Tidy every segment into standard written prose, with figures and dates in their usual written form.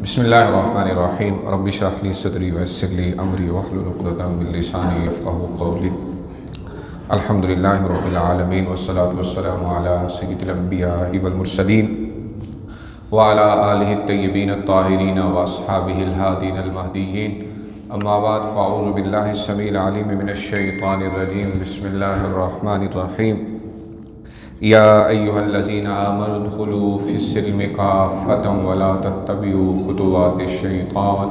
بسم اللہ الرحمن الرحیم رب اشرح لی صدری ویسر لی امری واحلل عقدۃ من لسانی یفقهوا قولی الحمدللہ رب العالمین والصلاة والسلام علی سید الانبیاء والمرسلین وعلی آلہ الطیبین الطاہرین واصحابہ الہادین المہدیین اما بعد فاعوذ باللہ السمیع العلیم من الشیطان الرجیم بسم اللہ الرحمن الرحیم یا ایہا الذین آمنوا ادخلوا فی السلم کافۃ ولا تتبعوا خطوات الشیطان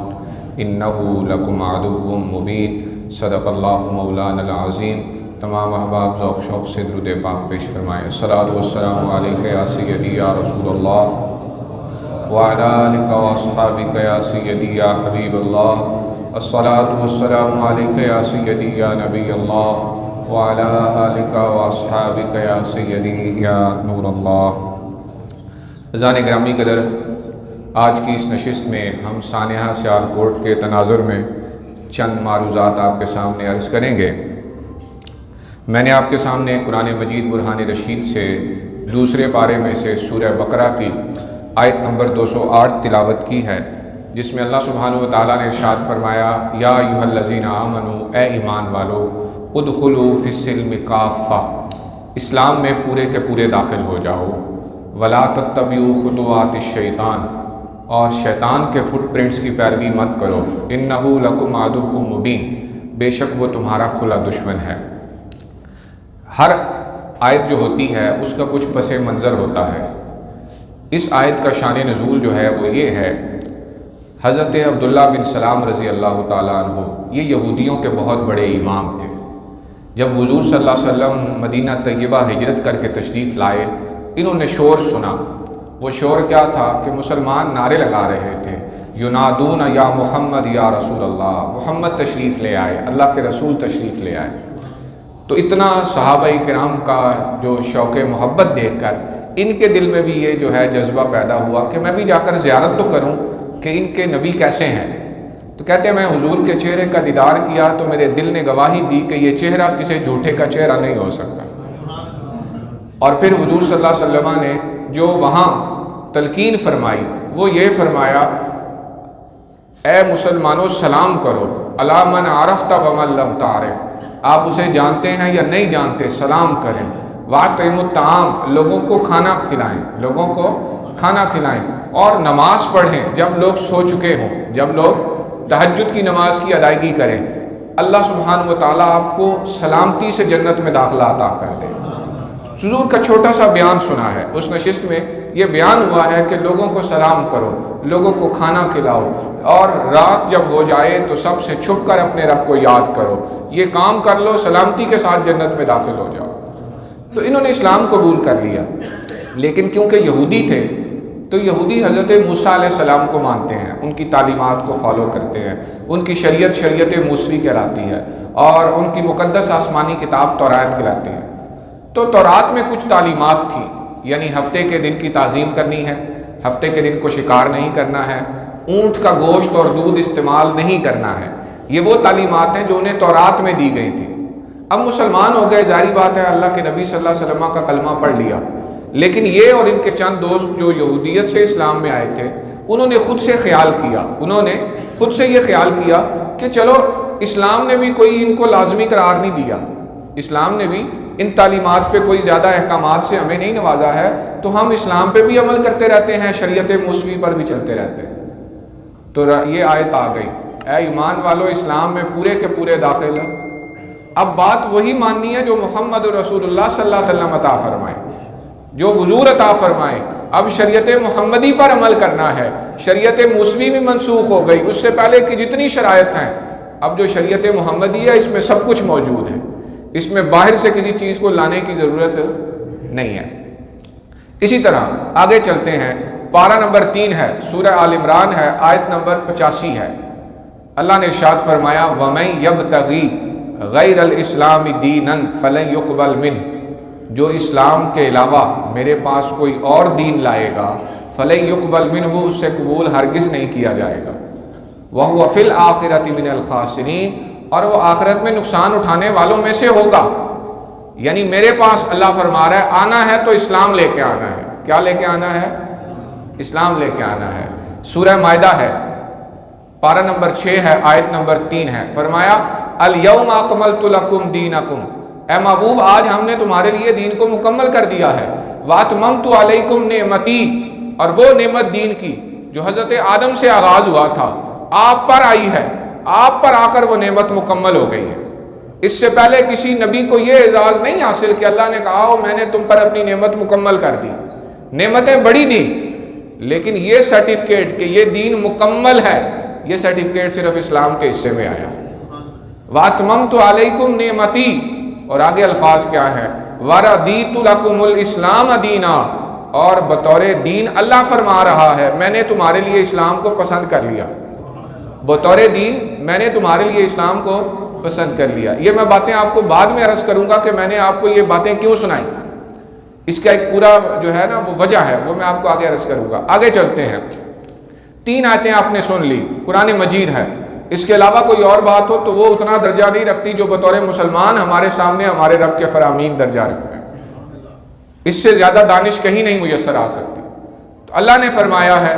انہ لکم عدو مبین صدق اللہ مولانا العظیم۔ تمام احباب ذوق شوق سے درود پاک پیش فرمائیں۔ الصلاۃ والسلام علیک یا سیدی یا رسول اللہ وعلی آلک واصحابک یا سیدی یا حبیب اللہ۔ الصلاۃ والسلام علیک یا سیدی یا نبی اللہ وعلی آلک واصحابک یا سیدی یا نور اللہ۔ عزیزان گرامی قدر، آج کی اس نشست میں ہم سانحہ سیالکوٹ کے تناظر میں چند معروضات آپ کے سامنے عرض کریں گے۔ میں نے آپ کے سامنے قرآن مجید برہان رشید سے دوسرے پارے میں سے سورہ بقرہ کی آیت نمبر 208 تلاوت کی ہے، جس میں اللہ سبحانہ و تعالیٰ نے ارشاد فرمایا یا ایھا الذین آمنوا، اے ایمان والو، ادخلوا فی السلم کافہ، اسلام میں پورے کے پورے داخل ہو جاؤ، ولا تتبعوا خطوات الشیطان، اور شیطان کے فٹ پرنٹس کی پیروی مت کرو، انہ لکم عدو مبین، بے شک وہ تمہارا کھلا دشمن ہے۔ ہر آیت جو ہوتی ہے اس کا کچھ پس منظر ہوتا ہے۔ اس آیت کا شان نزول جو ہے وہ یہ ہے، حضرت عبداللہ بن سلام رضی اللہ تعالیٰ عنہ یہ یہودیوں کے بہت بڑے امام تھے۔ جب حضور صلی اللہ علیہ وسلم مدینہ طیبہ ہجرت کر کے تشریف لائے، انہوں نے شور سنا۔ وہ شور کیا تھا کہ مسلمان نعرے لگا رہے تھے، ینادون یا محمد یا رسول اللہ، محمد تشریف لے آئے، اللہ کے رسول تشریف لے آئے۔ تو اتنا صحابہ کرام کا جو شوق محبت دیکھ کر ان کے دل میں بھی یہ جو ہے جذبہ پیدا ہوا کہ میں بھی جا کر زیارت تو کروں کہ ان کے نبی کیسے ہیں۔ تو کہتے ہیں میں حضور کے چہرے کا دیدار کیا تو میرے دل نے گواہی دی کہ یہ چہرہ کسی جھوٹے کا چہرہ نہیں ہو سکتا۔ اور پھر حضور صلی اللہ علیہ وسلم نے جو وہاں تلقین فرمائی وہ یہ فرمایا، اے مسلمانوں سلام کرو، الا من عرفت ومن لم تعرف، آپ اسے جانتے ہیں یا نہیں جانتے سلام کریں، واطعموا الطعام، لوگوں کو کھانا کھلائیں، لوگوں کو کھانا کھلائیں، اور نماز پڑھیں جب لوگ سو چکے ہوں، جب لوگ تہجد کی نماز کی ادائیگی کریں، اللہ سبحانہ و تعالیٰ آپ کو سلامتی سے جنت میں داخلہ عطا کر دے۔ حضور کا چھوٹا سا بیان سنا ہے، اس نشست میں یہ بیان ہوا ہے کہ لوگوں کو سلام کرو، لوگوں کو کھانا کھلاؤ، اور رات جب ہو جائے تو سب سے چھپ کر اپنے رب کو یاد کرو، یہ کام کر لو، سلامتی کے ساتھ جنت میں داخل ہو جاؤ۔ تو انہوں نے اسلام قبول کر لیا، لیکن کیونکہ یہودی تھے تو یہودی حضرت موسیٰ علیہ السلام کو مانتے ہیں، ان کی تعلیمات کو فالو کرتے ہیں، ان کی شریعت موسوی کہلاتی ہے، اور ان کی مقدس آسمانی کتاب تورات کہلاتی ہے۔ تو تورات میں کچھ تعلیمات تھیں، یعنی ہفتے کے دن کی تعظیم کرنی ہے، ہفتے کے دن کو شکار نہیں کرنا ہے، اونٹ کا گوشت اور دودھ استعمال نہیں کرنا ہے۔ یہ وہ تعلیمات ہیں جو انہیں تورات میں دی گئی تھی۔ اب مسلمان ہو گئے، ظاہری بات ہے اللہ کے نبی صلی اللہ علیہ وسلم کا کلمہ پڑھ لیا، لیکن یہ اور ان کے چند دوست جو یہودیت سے اسلام میں آئے تھے انہوں نے خود سے خیال کیا، انہوں نے خود سے یہ خیال کیا کہ چلو اسلام نے بھی کوئی ان کو لازمی قرار نہیں دیا، اسلام نے بھی ان تعلیمات پہ کوئی زیادہ احکامات سے ہمیں نہیں نوازا ہے، تو ہم اسلام پہ بھی عمل کرتے رہتے ہیں، شریعت موسوی پر بھی چلتے رہتے ہیں۔ تو یہ آیت آ گئی، اے ایمان والو اسلام میں پورے کے پورے داخل۔ اب بات وہی ماننی ہے جو محمد رسول اللہ صلی اللہ علیہ وسلم عطا فرمائے، جو حضور عطا فرمائے۔ اب شریعت محمدی پر عمل کرنا ہے، شریعت موسوی بھی منسوخ ہو گئی، اس سے پہلے کی جتنی شرائط ہیں، اب جو شریعت محمدی ہے اس میں سب کچھ موجود ہے، اس میں باہر سے کسی چیز کو لانے کی ضرورت نہیں ہے۔ اسی طرح آگے چلتے ہیں، پارہ نمبر 3 ہے، سورہ آل عمران ہے، آیت نمبر 85 ہے۔ اللہ نے ارشاد فرمایا وَمَن يَبْتَغِي غَيْرَ الْإِسْلَامِ دِينًا فَلَن يُقْبَلْ مِنْهُ، جو اسلام کے علاوہ میرے پاس کوئی اور دین لائے گا فَلَن يُقْبَلْ مِنْهُ، اس سے قبول ہرگز نہیں کیا جائے گا، وَهُوَ فِي الْآخِرَةِ مِنَ الْخَاسِرِينَ، اور وہ آخرت میں نقصان اٹھانے والوں میں سے ہوگا۔ یعنی میرے پاس اللہ فرما رہا ہے آنا ہے تو اسلام لے کے آنا ہے۔ کیا لے کے آنا ہے؟ اسلام لے کے آنا ہے۔ سورہ مائدہ ہے، پارہ نمبر 6 ہے، آیت نمبر 3 ہے۔ فرمایا الیوم اکملت لکم دینکم، اے محبوب آج ہم نے تمہارے لیے دین کو مکمل کر دیا ہے۔ واتممت علیکم نعمتی، اور وہ نعمت دین کی جو حضرت آدم سے آغاز ہوا تھا آپ پر آئی ہے، آپ پر آ کر وہ نعمت مکمل ہو گئی ہے۔ اس سے پہلے کسی نبی کو یہ اعزاز نہیں حاصل کہ اللہ نے کہا میں نے تم پر اپنی نعمت مکمل کر دی۔ نعمتیں بڑی دی، لیکن یہ سرٹیفکیٹ کہ یہ دین مکمل ہے، یہ سرٹیفکیٹ صرف اسلام کے حصے میں آیا۔ واتممت علیکم نعمتی، اور آگے الفاظ کیا ہے، وردیت لکم الاسلام دینا، اور بطور دین اللہ فرما رہا ہے میں نے تمہارے لیے اسلام کو پسند کر لیا۔ بطور دین میں نے تمہارے لیے اسلام کو پسند کر لیا۔ یہ میں باتیں آپ کو بعد میں عرض کروں گا کہ میں نے آپ کو یہ باتیں کیوں سنائی، اس کا ایک پورا جو ہے نا وہ وجہ ہے، وہ میں آپ کو آگے عرض کروں گا۔ آگے چلتے ہیں۔ 3 آیتیں آپ نے سن لی، قرآن مجید ہے، اس کے علاوہ کوئی اور بات ہو تو وہ اتنا درجہ نہیں رکھتی جو بطور مسلمان ہمارے سامنے ہمارے رب کے فرامین درجہ رکھتے ہیں۔ اس سے زیادہ دانش کہیں نہیں میسر آ سکتی۔ تو اللہ نے فرمایا ہے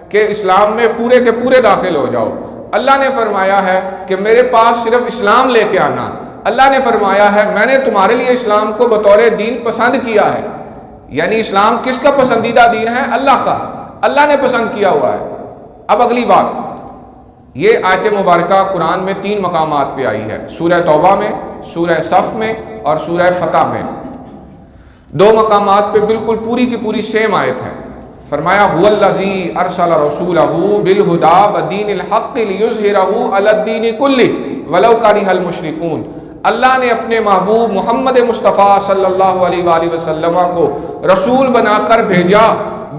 کہ اسلام میں پورے کے پورے داخل ہو جاؤ۔ اللہ نے فرمایا ہے کہ میرے پاس صرف اسلام لے کے آنا۔ اللہ نے فرمایا ہے میں نے تمہارے لیے اسلام کو بطور دین پسند کیا ہے۔ یعنی اسلام کس کا پسندیدہ دین ہے؟ اللہ کا، اللہ نے پسند کیا ہوا ہے۔ اب اگلی بات، یہ آیت مبارکہ قرآن میں 3 مقامات پہ آئی ہے، سورہ توبہ میں، سورہ صف میں اور سورہ فتح میں۔ 2 مقامات پہ بالکل پوری کی پوری سیم آیت ہے۔ فرمایا هو الذی ارسل رسولہ بالہدی ودین الحق لیظہرہ علی الدین کلہ ولو کرہ المشرکون، اللہ نے اپنے محبوب محمد مصطفیٰ صلی اللہ علیہ وآلہ وسلم کو رسول بنا کر بھیجا،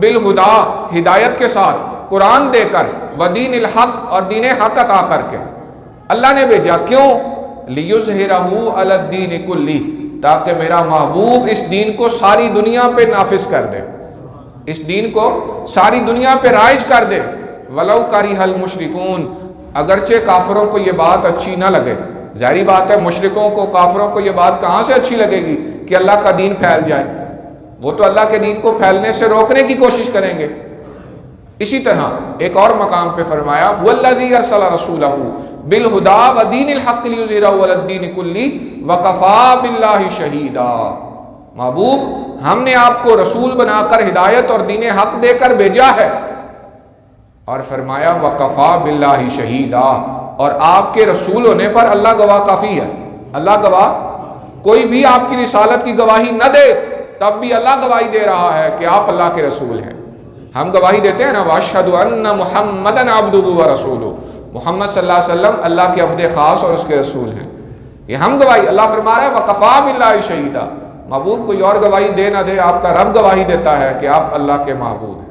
بالہدی ہدایت کے ساتھ، قرآن دے کر، ودین الحق اور دین حق عطا کر کے اللہ نے بھیجا۔ کیوں؟ لیظہرہ علی الدین کلہ، تاکہ میرا محبوب اس دین کو ساری دنیا پہ نافذ کر دے، اس دین کو ساری دنیا پہ رائج کر دے۔ ولو کرہ المشرکون، اگرچہ کافروں کو یہ بات اچھی نہ لگے۔ ظاہری بات ہے مشرکوں کو، کافروں کو یہ بات کہاں سے اچھی لگے گی کہ اللہ کا دین پھیل جائے؟ وہ تو اللہ کے دین کو پھیلنے سے روکنے کی کوشش کریں گے۔ اسی طرح ایک اور مقام پہ فرمایا والذی ارسل رسولہ بالہدی ودین الحق لیظہرہ علی الدین کلہ وکفی باللہ شہیدا، محبوب ہم نے آپ کو رسول بنا کر ہدایت اور دین حق دے کر بھیجا ہے، اور فرمایا وکفی باللہ شہیدا، اور آپ کے رسول ہونے پر اللہ گواہ کافی ہے۔ اللہ گواہ، کوئی بھی آپ کی رسالت کی گواہی نہ دے تب بھی اللہ گواہی دے رہا ہے کہ آپ اللہ کے رسول ہیں۔ ہم گواہی دیتے ہیں نا، واشہد ان محمدا عبدہ ورسولہ، محمد صلی اللہ علیہ وسلم اللہ کے عبد خاص اور اس کے رسول ہیں، یہ ہم گواہی۔ اللہ فرما رہا ہے وکفی باللہ شہیدا، محبوب کوئی اور گواہی دے نہ دے، آپ کا رب گواہی دیتا ہے کہ آپ اللہ کے محبوب ہیں۔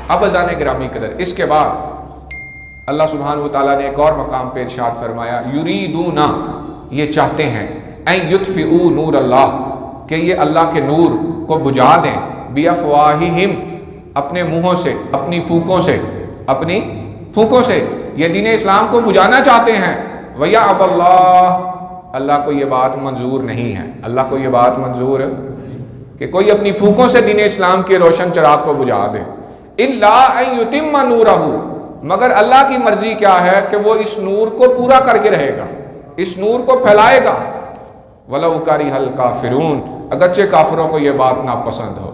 اب اذان گرامی قدر، اس کے بعد اللہ سبحانہ وتعالیٰ نے ایک اور مقام پہ ارشاد فرمایا یریدون، یہ چاہتے ہیں، ان یطفئوا نور اللہ، کہ یہ اللہ کے نور کو بجھا دیں، بافواہہم، اپنے منہوں سے، اپنی پھونکوں سے، اپنی پھونکوں سے یہ دین اسلام کو بجھانا چاہتے ہیں۔ ویأبی اللہ، اللہ کو یہ بات منظور نہیں ہے، اللہ کو یہ بات منظور کہ کوئی اپنی پھونکوں سے دین اسلام کے روشن چراغ کو بجھا دے۔ الا ان یتم نورہ، مگر اللہ کی مرضی کیا ہے کہ وہ اس نور کو پورا کر کے رہے گا، اس نور کو پھیلائے گا۔ ولو کرہ الکافرون، اگرچہ کافروں کو یہ بات ناپسند ہو۔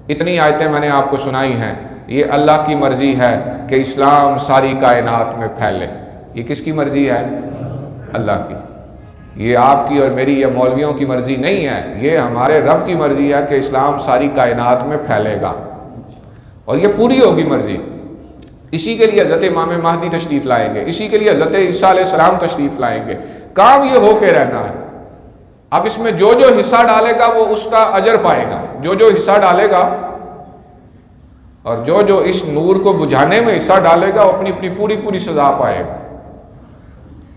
اتنی آیتیں میں نے آپ کو سنائی ہیں، یہ اللہ کی مرضی ہے کہ اسلام ساری کائنات میں پھیلے۔ یہ کس کی مرضی ہے؟ اللہ کی۔ یہ آپ کی اور میری یا مولویوں کی مرضی نہیں ہے، یہ ہمارے رب کی مرضی ہے کہ اسلام ساری کائنات میں پھیلے گا، اور یہ پوری ہوگی مرضی۔ اسی کے لیے حضرت امام مہدی تشریف لائیں گے، اسی کے لیے حضرت عیسیٰ علیہ السلام تشریف لائیں گے۔ کام یہ ہو کے رہنا ہے۔ اب اس میں جو جو حصہ ڈالے گا وہ اس کا اجر پائے گا، جو جو حصہ ڈالے گا، اور جو جو اس نور کو بجھانے میں حصہ ڈالے گا وہ اپنی اپنی پوری پوری سزا پائے گا۔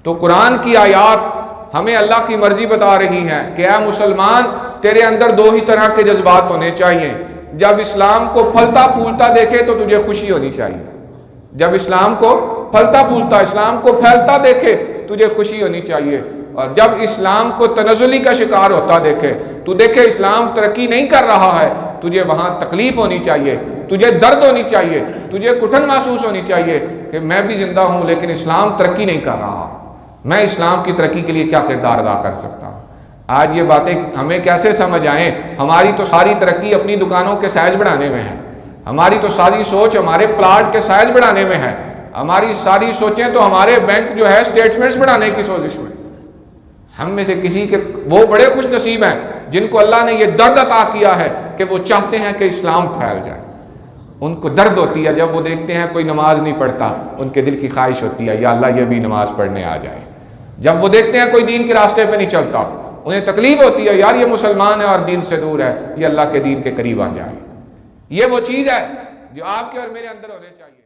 تو قرآن کی آیات ہمیں اللہ کی مرضی بتا رہی ہیں کہ اے مسلمان، تیرے اندر 2 ہی طرح کے جذبات ہونے چاہیے۔ جب اسلام کو پھلتا پھولتا دیکھے تو تجھے خوشی ہونی چاہیے، جب اسلام کو پھلتا پھولتا، اسلام کو پھیلتا دیکھے تجھے خوشی ہونی چاہیے، اور جب اسلام کو تنزلی کا شکار ہوتا دیکھے، تو دیکھے اسلام ترقی نہیں کر رہا ہے، تجھے وہاں تکلیف ہونی چاہیے، تجھے درد ہونی چاہیے، تجھے کٹھن محسوس ہونی چاہیے کہ میں بھی زندہ ہوں لیکن اسلام ترقی نہیں کر رہا، میں اسلام کی ترقی کے لیے کیا کردار ادا کر سکتا ہوں۔ آج یہ باتیں ہمیں کیسے سمجھ آئیں؟ ہماری تو ساری ترقی اپنی دکانوں کے سائز بڑھانے میں ہے، ہماری تو ساری سوچ ہمارے پلاٹ کے سائز بڑھانے میں ہے، ہماری ساری سوچیں تو ہمارے بینک جو ہے سٹیٹمنٹس بڑھانے کی سوزش میں۔ ہم میں سے کسی کے وہ بڑے خوش نصیب ہیں جن کو اللہ نے یہ درد عطا کیا ہے کہ وہ چاہتے ہیں کہ اسلام پھیل جائے۔ ان کو درد ہوتی ہے جب وہ دیکھتے ہیں کوئی نماز نہیں پڑھتا، ان کے دل کی خواہش ہوتی ہے یا اللہ یہ بھی نماز پڑھنے آ جائے۔ جب وہ دیکھتے ہیں کوئی دین کے راستے پہ نہیں چلتا، انہیں تکلیف ہوتی ہے یار یہ مسلمان ہے اور دین سے دور ہے، یہ اللہ کے دین کے قریب آ جائے۔ یہ وہ چیز ہے جو آپ کے اور میرے اندر ہونے چاہیے۔